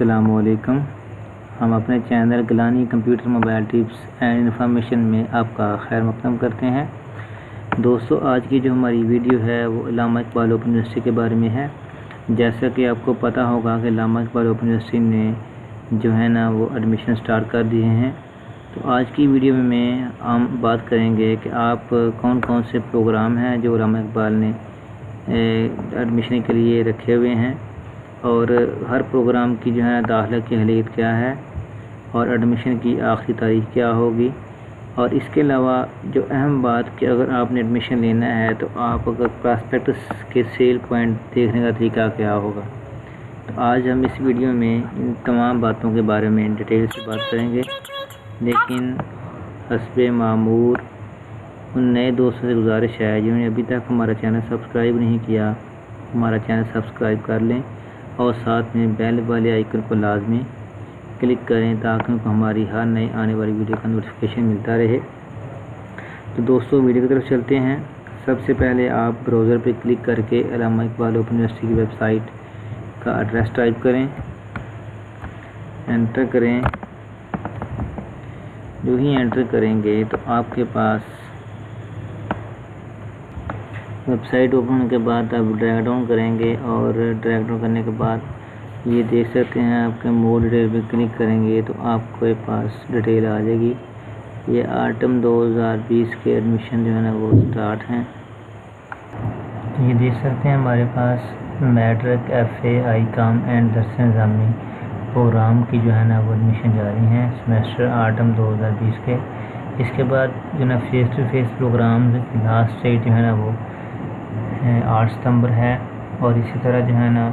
अस्सलामुअलैकुम। हम अपने channel Gilani computer mobile tips and information में आपका खैर मक़दम करते हैं। दोस्तों, आज की जो हमारी वीडियो है वो अल्लामा इकबाल ओपन यूनिवर्सिटी के बारे में है। जैसा कि आपको पता होगा कि अल्लामा इकबाल ओपन यूनिवर्सिटी ने जो है ना वो एडमिशन स्टार्ट कर दिए हैं। तो आज की वीडियो में हम बात करेंगे कि आप कौन कौन से प्रोग्राम हैं जो अल्लामा इकबाल ने एडमिशन के लिए रखे हुए हैं, और हर प्रोग्राम की जो है दाखिला की अहलियत क्या है, और एडमिशन की आखिरी तारीख क्या होगी। और इसके अलावा जो अहम बात कि अगर आपने एडमिशन लेना है तो आप अगर प्रॉस्पेक्टस के सेल पॉइंट देखने का तरीका क्या होगा। तो आज हम इस वीडियो में इन तमाम बातों के बारे में डिटेल से बात करेंगे। लेकिन हस्बे मामूर उन नए दोस्तों से गुजारिश है जिन्होंने अभी तक हमारा चैनल सब्सक्राइब नहीं किया, हमारा चैनल सब्सक्राइब कर लें और साथ में बेल वाले आइकन को लाजमी क्लिक करें ताकि उनको हमारी हर नई आने वाली वीडियो का नोटिफिकेशन मिलता रहे। तो दोस्तों, वीडियो की तरफ चलते हैं। सबसे पहले आप ब्राउज़र पर क्लिक करके अल्लामा इकबाल ओपन यूनिवर्सिटी की वेबसाइट का एड्रेस टाइप करें, एंटर करें। जो ही एंटर करेंगे तो आपके पास वेबसाइट ओपन होने के बाद आप ड्रैग डाउन करेंगे, और ड्रैग डाउन करने के बाद ये देख सकते हैं आपके मोर डिटेल पे क्लिक करेंगे तो आपके पास डिटेल आ जाएगी। ये ऑटम 2020 के एडमिशन जो है ना वो स्टार्ट हैं। तो ये देख सकते हैं हमारे पास मैट्रिक, FA, ICOM एंड दरस निज़ामी प्रोग्राम की जो है ना वो एडमिशन जारी हैं सेमेस्टर ऑटम 2020 के। इसके बाद जो है फेस टू फेस प्रोग्राम की लास्ट डेट जो है ना वो 8 सितंबर है, और इसी तरह जो है ना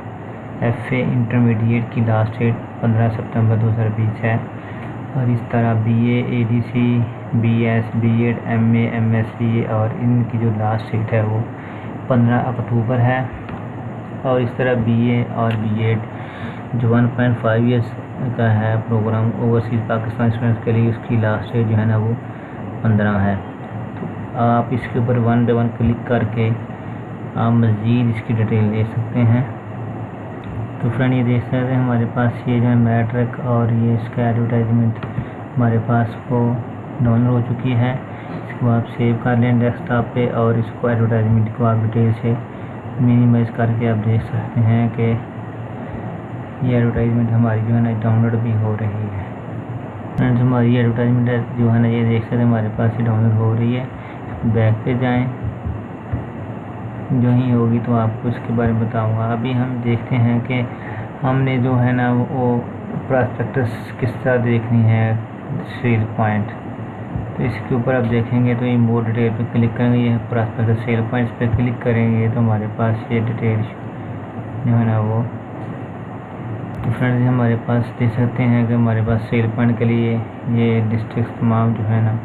FA इंटरमीडिएट की लास्ट डेट 15 सितंबर 2020 है। और इस तरह BA, ADC, BS, B.Ed, MA, MSc और इनकी जो लास्ट डेट है वो 15 अक्टूबर है। और इस तरह BA और B.Ed जो 1.5 ईयर्स का है प्रोग्राम ओवरसीज़ पाकिस्तान स्टूडेंट्स के लिए, उसकी लास्ट डेट जो है ना वो 15 है। तो आप इसके ऊपर 1 बाय 1 क्लिक करके आप मज़ीद इसकी डिटेल दे सकते हैं। तो फ्रेंड, ये देख सकते हैं हमारे पास ये जो है मैट्रिक और ये इसका एडवर्टाइजमेंट हमारे पास वो डाउनलोड हो चुकी है। इसको आप सेव कर लें डेस्कटॉप पे, और इसको एडवर्टाइजमेंट को आप डिटेल से मिनिमाइज़ करके आप देख सकते हैं कि ये एडवर्टाइजमेंट हमारी जो है ना डाउनलोड भी हो रही है। फ्रेंड्स, हमारी एडवर्टाइजमेंट जो है ना ये देख सकते हैं हमारे पास ये डाउनलोड हो रही है। बैक पे जाएँ, जो ही होगी तो आपको इसके बारे में बताऊंगा। अभी हम देखते हैं कि हमने जो है ना वो प्रॉस्पेक्टस किस तरह देखनी है सेल पॉइंट। तो इसके ऊपर आप देखेंगे तो ये मोर डिटेल पे क्लिक करेंगे, ये प्रॉस्पेक्टस सेल पॉइंट्स पे क्लिक करेंगे तो हमारे पास ये डिटेल जो है ना वो। तो फ्रेंड्स, हमारे पास देख सकते हैं कि हमारे पास सेल पॉइंट के लिए ये डिस्ट्रिक्ट तमाम जो है ना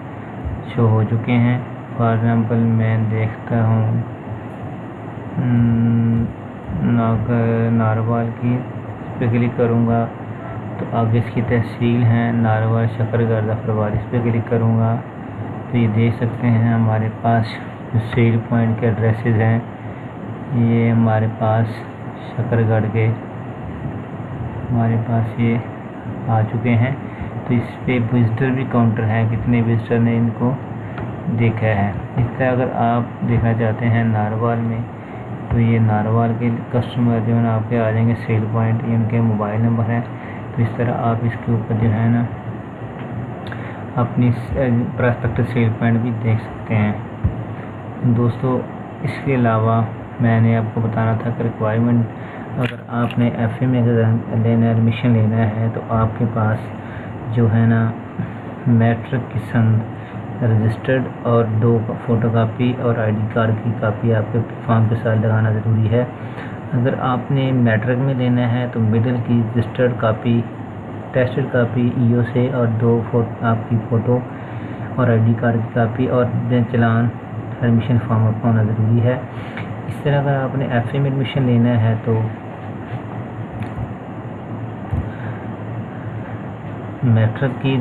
शो हो चुके हैं। फॉर एग्ज़ाम्पल मैं देखता हूँ नारवाल की, इस पर क्लिक करूँगा तो आगे इसकी तहसील है नारवाल, शकरगढ़, जफरवाल, इस पर क्लिक करूँगा तो ये देख सकते हैं हमारे पास जो सेल पॉइंट के एड्रेसेस हैं ये हमारे पास शकरगढ़ के हमारे पास ये आ चुके हैं। तो इस पे विजिटर भी काउंटर है, कितने विजिटर ने इनको देखा है। इस तरह अगर आप देखना चाहते हैं नारवाल में तो ये नारवाल के कस्टमर जो है ना आपके आ जाएंगे सेल पॉइंट, ये उनके मोबाइल नंबर है। तो इस तरह आप इसके ऊपर जो है ना अपनी प्रॉस्पेक्टस सेल पॉइंट भी देख सकते हैं। दोस्तों, इसके अलावा मैंने आपको बताना था कि रिक्वायरमेंट, अगर आपने FA में लेना एडमिशन लेना है तो आपके पास जो है ना मैट्रिक की संद रजिस्टर्ड और 2 फ़ोटोकॉपी और ID कार्ड की कापी आपके फॉर्म के साथ लगाना ज़रूरी है। अगर आपने मैट्रिक में लेना है तो मिडिल की registered copy, tested copy EO से, और 2 आपकी फ़ोटो और ID कार्ड की कापी और चलान एडमिशन फॉर्म आपका होना ज़रूरी है। इस तरह अगर आपने FA में एडमिशन लेना है तो मैट्रिक की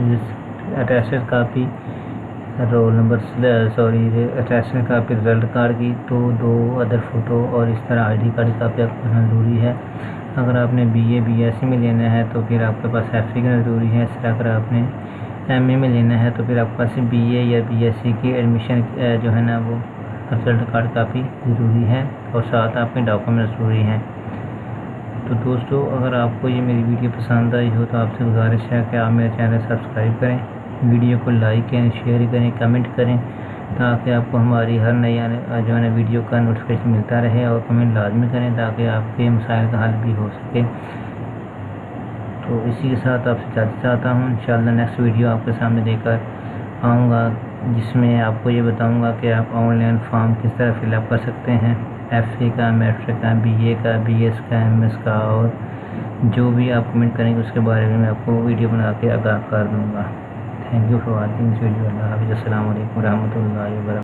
attached copy, roll number attachment copy result card की, तो 2 अदर फ़ोटो और इस तरह ID कार्ड की कापी आपको होना ज़रूरी है। अगर आपने BA BSc में लेना है तो फिर आपके पास FE का ज़रूरी है। इस तरह अगर आपने MA में लेना है तो फिर आपके पास BA या BSc की एडमिशन जो है ना वो रिजल्ट कार्ड काफ़ी ज़रूरी है और साथ आपके डॉक्यूमेंट ज़रूरी हैं। तो दोस्तों, अगर आपको ये मेरी वीडियो पसंद आई हो तो आपसे गुजारिश है कि आप मेरे चैनल सब्सक्राइब करें, वीडियो को लाइक करें, शेयर करें, कमेंट करें, ताकि आपको हमारी हर नई जो है ना वीडियो का नोटिफिकेशन मिलता रहे। और कमेंट लाजमी करें ताकि आपके मसाइल का हल भी हो सके। तो इसी के साथ आपसे इजाज़त चाहता हूँ। इंशाअल्लाह नेक्स्ट वीडियो आपके सामने देकर आऊँगा, जिसमें आपको ये बताऊँगा कि आप ऑनलाइन फॉर्म किस तरह फिलअप कर सकते हैं, FA का, मैट्रिक का, BA का, BS का, MS का, और जो भी आप कमेंट करेंगे उसके बारे में मैं आपको वीडियो बना के आगाह कर दूँगा। Thank you for watching this video. अल्लाह हाफ़िज़। अस्सलाम वालेकुम रहमतुल्लाहि व बरकातहू।